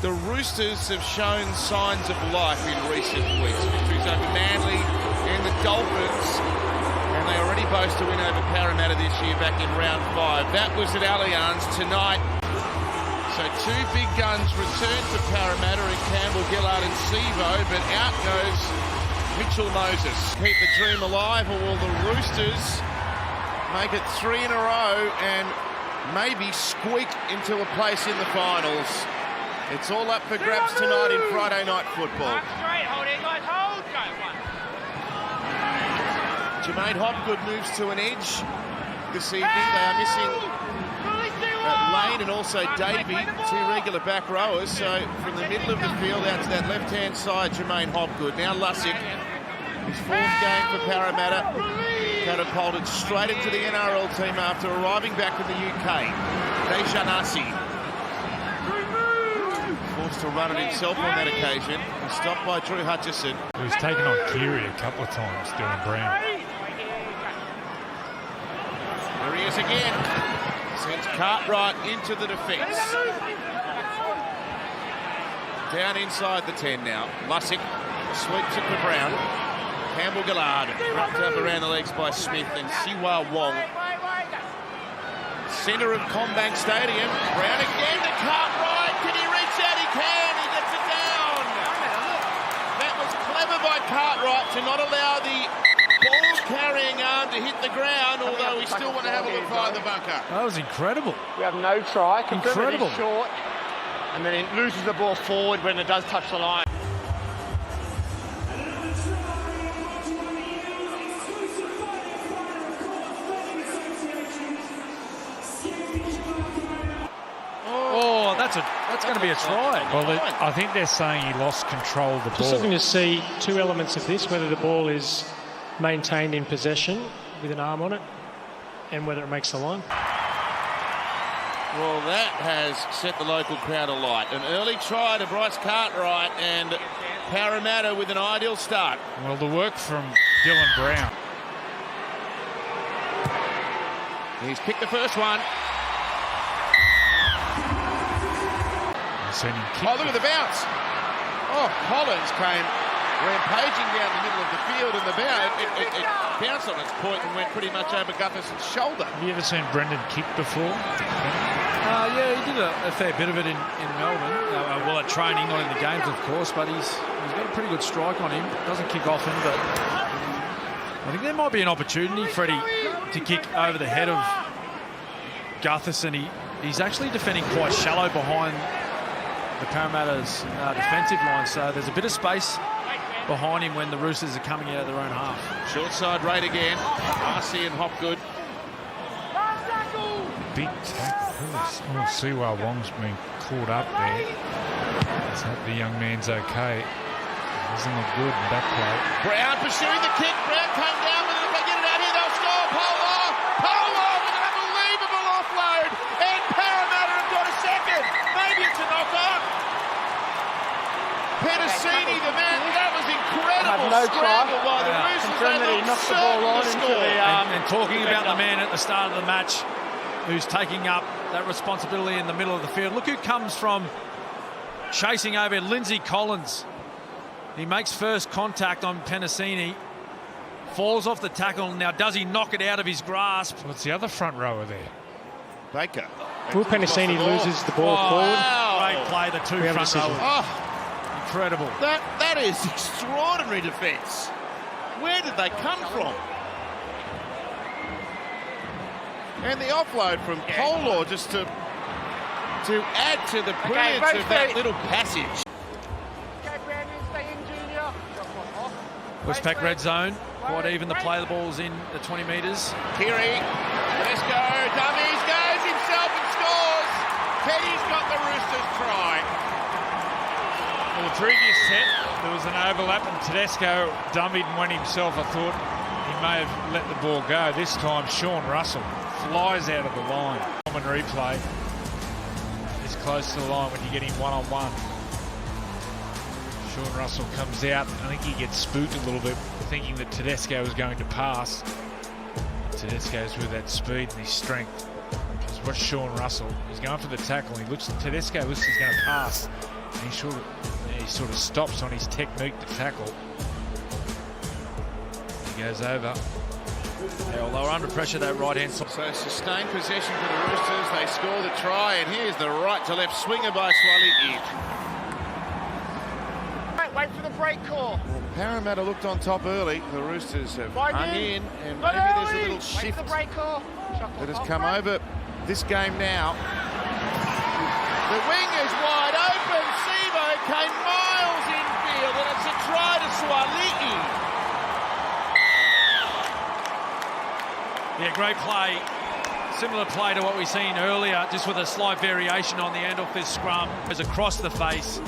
The Roosters have shown signs of life in recent weeks. Victories over Manly and the Dolphins, and they already boast a win over Parramatta this year back in round 5. That was at Allianz tonight. So two big guns return for Parramatta in Campbell, Gillard and Sevo, but out goes Mitchell Moses. Keep the dream alive, or will the Roosters make it 3 in a row and maybe squeak into a place in the finals? It's all up for grabs tonight in Friday night football. Jermaine Hopgood moves to an edge this evening. They are missing Lane and also Davey, two regular back rowers. So from the middle of the field out to that left-hand side, Jermaine Hopgood. Now Lussick, his fourth game for Parramatta, catapulted straight into the NRL team after arriving back from the UK. Dejanasi forced to run it himself on that occasion. He's stopped by Drew Hutchison. He was taken on Keary a couple of times, Dylan Brown. There he is again. Sends Cartwright into the defence. Down inside the 10 now. Lussick sweeps it to Brown. Campbell Gillard wrapped up around the legs by Smith and Siwa Wong. Centre of Combank Stadium. Brown again to Cartwright. Can he reach out? He can. He gets it down. That was clever by Cartwright to not allow the ball-carrying arm to hit the ground, although we still want to have a look behind the bunker. That was incredible. We have no try. Incredible. Short, and then it loses the ball forward when it does touch the line. Oh, that's going to be a try. Well, I think they're saying he lost control of the ball. Just looking to see two elements of this, whether the ball is maintained in possession with an arm on it and whether it makes the line. Well, that has set the local crowd alight. An early try to Bryce Cartwright and Parramatta with an ideal start. Well, the work from Dylan Brown. He's kicked the first one. Oh, look at the bounce. Oh, Collins came rampaging down the middle of the field, and the bounce, it bounced on its point and went pretty much over Gutherson's shoulder. Have you ever seen Brendan kick before? Yeah, he did a fair bit of it in Melbourne. Well, at training, not in the games, of course, but he's got a pretty good strike on him. Doesn't kick often, but I think there might be an opportunity, Freddie, to kick over the head of Gutherson. He's actually defending quite shallow behind the Parramatta's defensive line, so there's a bit of space behind him when the Roosters are coming out of their own half. Short side right again. RC and Hopgood. Big tackle. Oh, Siwa Wong's been caught up there. Let's hope the young man's okay. Doesn't look good in back play. Brown pursuing the kick. Brown came down with it. If they get it out here, they'll score. Polo with an unbelievable offload. And Parramatta have got a second. Maybe it's a knock-on. Penasini, the man, that was incredible. Scramble by the Roosters. They knocked the ball on into the and talking about the man at the start of the match who's taking up that responsibility in the middle of the field. Look who comes from chasing over Lindsay Collins. He makes first contact on Penasini, falls off the tackle. Now, does he knock it out of his grasp? What's the other front rower there? Baker. Will Penasini loses the ball forward. Wow. Great play, the two front rowers. Oh, incredible. That is extraordinary defence. Where did they come from? And the offload from Polo just to add to the brilliance of that little passage. Westpac red zone, quite even. The play, the ball's in the 20 metres. Keary, let's go, dummies, goes himself and scores. Teddy's got the Roosters try. Well, the previous set, there was an overlap and Tedesco dummied and went himself. I thought he may have let the ball go. This time, Sean Russell flies out of the line. Common replay is close to the line when you're getting one-on-one. Sean Russell comes out. I think he gets spooked a little bit, thinking that Tedesco was going to pass. Tedesco's with that speed and his strength. Just watch Sean Russell. He's going for the tackle. He looks. Tedesco looks. He's going to pass. He sort of stops on his technique to tackle. He goes over. Yeah, well, they were under pressure that right-hand side. So sustained possession for the Roosters. They score the try, and here's the right to left swinger by Swaliti. Wait for the break call. Parramatta looked on top early. The Roosters have Right hung in, and maybe there's a little Wait shift for the break call. that has come over this game now. The wing is wide open. Sivo came miles infield, and it's a try to Swaliti. Yeah, great play. Similar play to what we've seen earlier, just with a slight variation on the end of this scrum. It's across the face.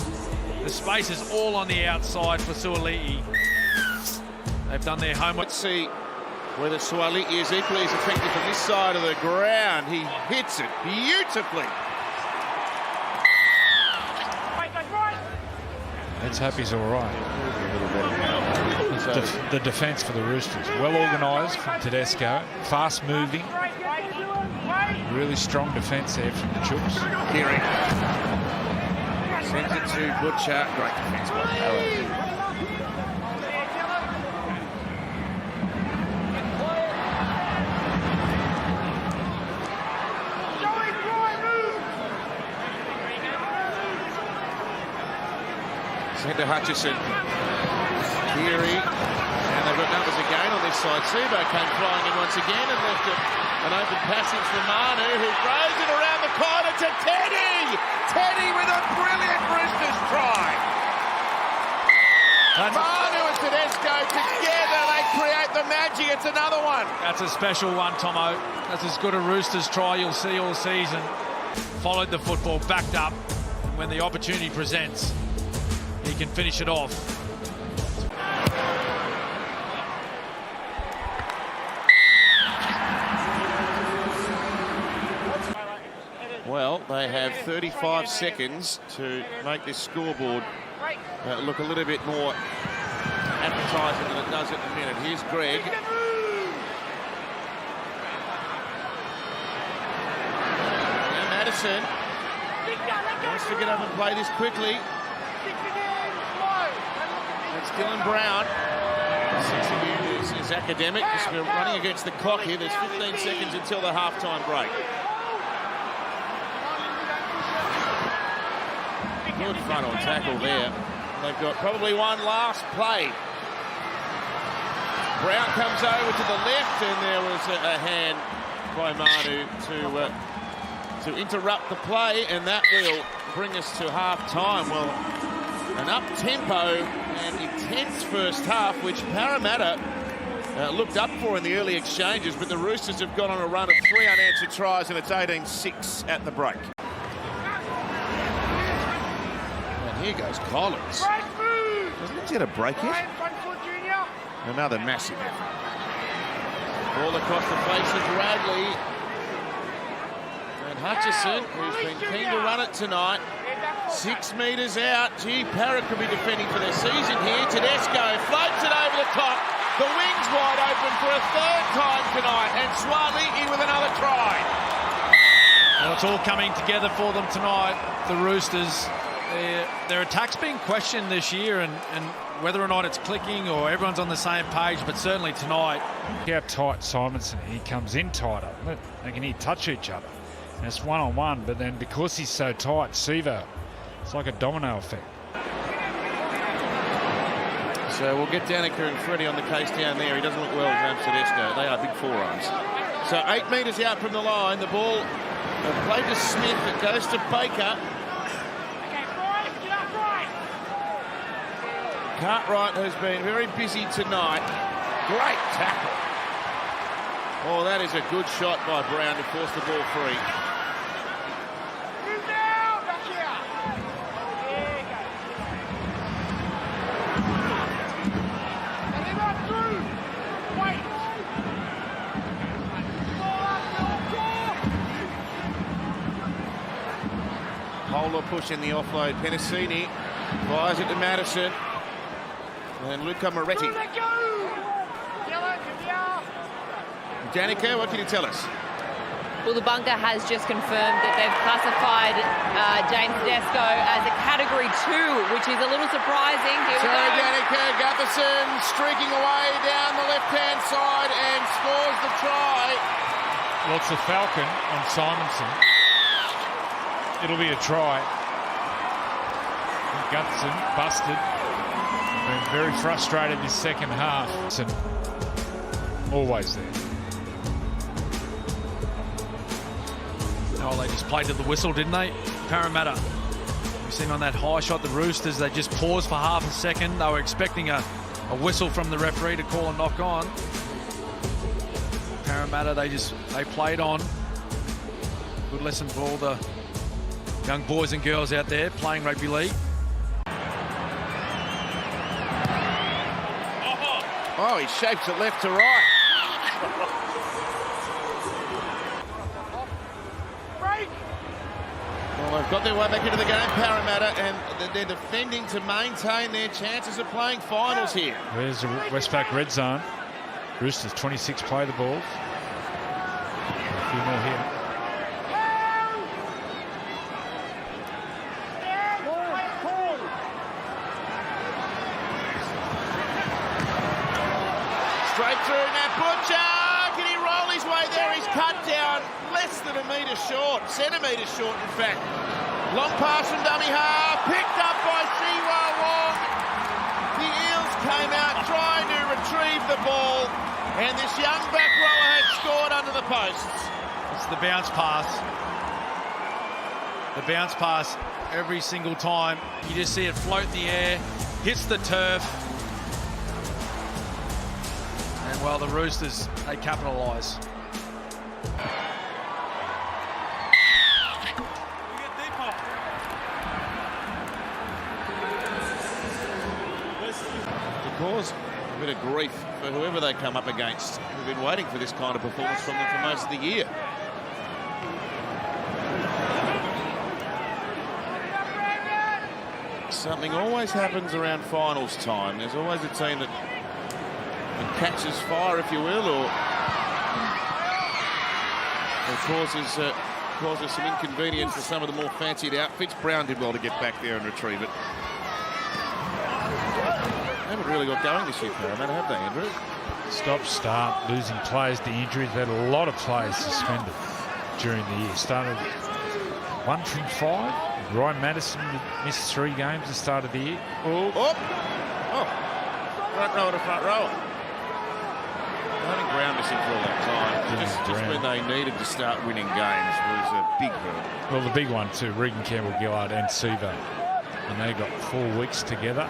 The space is all on the outside for Suaalii. They've done their homework. Let's see whether Swaliti is equally as effective from this side of the ground. He hits it beautifully. Let's hope he's all right. The defence for the Roosters, well organised from Tedesco, fast moving, really strong defence there from the Chooks. Keary sends it to Butcher. Great defence by Howard. Sent to Hutchison. Keary, and they've got numbers again on this side. Sivo came flying in once again and left it an open passage for Manu, who throws it around the corner to Teddy! Teddy with a brilliant Roosters try! Manu and Tedesco together, they create the magic. It's another one. That's a special one, Tomo. That's as good a Roosters try you'll see all season. Followed the football, backed up, and when the opportunity presents, he can finish it off. Well, they have 35 seconds to make this scoreboard look a little bit more appetizing than it does at the minute. Here's Greg. Now Madison wants to get up and play this quickly. It's Dylan Brown. 60 is academic. We're running against the clock here. There's 15 seconds until the halftime break. Good frontal tackle there. They've got probably one last play. Brown comes over to the left, and there was a hand by Manu to interrupt the play, and that will bring us to half-time. Well, an up-tempo and intense first half, which Parramatta looked up for in the early exchanges, but the Roosters have gone on a run of 3 unanswered tries, and it's 18-6 at the break. And here goes Collins. Doesn't he get a break yet? Another massive effort. Ball across the face of Radley. And Hutchison, who's been keen to run it tonight. 6 metres out. Gee, Parrot could be defending for their season here. Tedesco floats it over the top. The wing's wide open for a 3rd time tonight. And Swaliti with another try. Well, it's all coming together for them tonight, the Roosters. Their attack's been questioned this year, and whether or not it's clicking or everyone's on the same page, but certainly tonight. Look how tight Simonson, he comes in tighter. They can touch each other. And it's one-on-one, but then because he's so tight, Sivo, it's like a domino effect. So we'll get Danica and Freddie on the case down there. He doesn't look well, James Tedesco. They are big forearms. So 8 metres out from the line. The ball played to Smith. It goes to Baker. Cartwright has been very busy tonight. Great tackle. Oh, that is a good shot by Brown to force the ball free. Polar pushing the offload. Penasini fires it to Madison. And Luca Moretti. Danica, what can you tell us? Well, the bunker has just confirmed that they've classified James Tedesco as a Category 2, which is a little surprising. Here we go. Danica Gutherson streaking away down the left-hand side and scores the try. Well, it's a Falcon on Simonson. It'll be a try. And Gutherson busted. Been very frustrated this second half. Always there. Oh, they just played to the whistle, didn't they? Parramatta. We've seen on that high shot, the Roosters, they just paused for half a second. They were expecting a whistle from the referee to call a knock on. Parramatta, they played on. Good lesson for all the young boys and girls out there playing rugby league. Oh, he shapes it left to right. Well, they've got their way back into the game, Parramatta, and they're defending to maintain their chances of playing finals here. There's the Westpac red zone. Roosters 26 play the ball. A few more here. Straight through, Nat Butcher. Can he roll his way there? He's cut down less than a metre short, centimetre short in fact. Long pass from dummy half, picked up by Siwa Wong. The Eels came out trying to retrieve the ball, and this young back rower had scored under the posts. It's the bounce pass. The bounce pass every single time. You just see it float in the air, hits the turf. And well, the Roosters, they capitalise. To cause a bit of grief for whoever they come up against. We've been waiting for this kind of performance from them for most of the year. Something always happens around finals time. There's always a team that catches fire, if you will, or causes some inconvenience for some of the more fancied outfits. Brown did well to get back there and retrieve it. They haven't really got going this year, Parramatta, have they, Andrew? Stop, start, losing players to injuries. They've had a lot of players suspended during the year. Started 1 from 5. Ryan Madison missed 3 games at the start of the year. Oh. Front rower to front rower. Having Brown missing for all that time, just when they needed to start winning games, was a big hurt. Well, the big one too, Regan Campbell-Gillard and Siva. And they got 4 weeks together.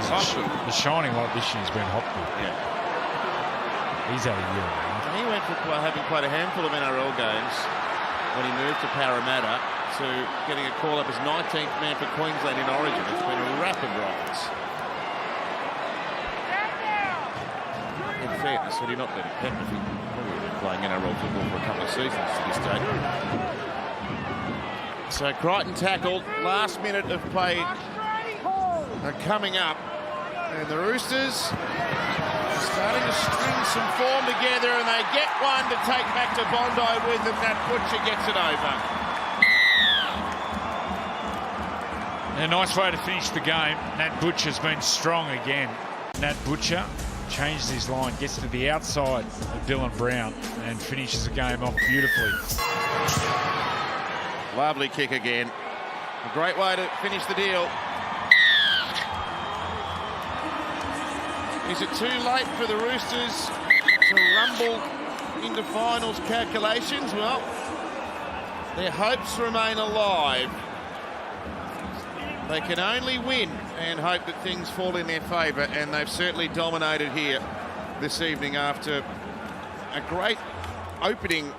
The shining light this year has been Hopwood. Yeah. He's had a year and a half. And he went from having quite a handful of NRL games when he moved to Parramatta to getting a call up as 19th man for Queensland in Origin. It's been a rapid rise. In fairness, had he not been a Penrith, he probably would have been playing NRL football for a couple of seasons to this date. So Crichton tackled, last minute of play coming up, and the Roosters are starting to string some form together, and they get one to take back to Bondi with them. Nat Butcher gets it over. A nice way to finish the game. Nat Butcher's been strong again. Nat Butcher changes his line, gets to the outside of Dylan Brown and finishes the game off beautifully. Lovely kick again. A great way to finish the deal. Is it too late for the Roosters to rumble into finals calculations? Well, their hopes remain alive. They can only win and hope that things fall in their favour, and they've certainly dominated here this evening after a great opening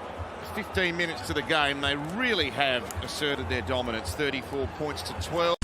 15 minutes to the game. They really have asserted their dominance, 34 points to 12.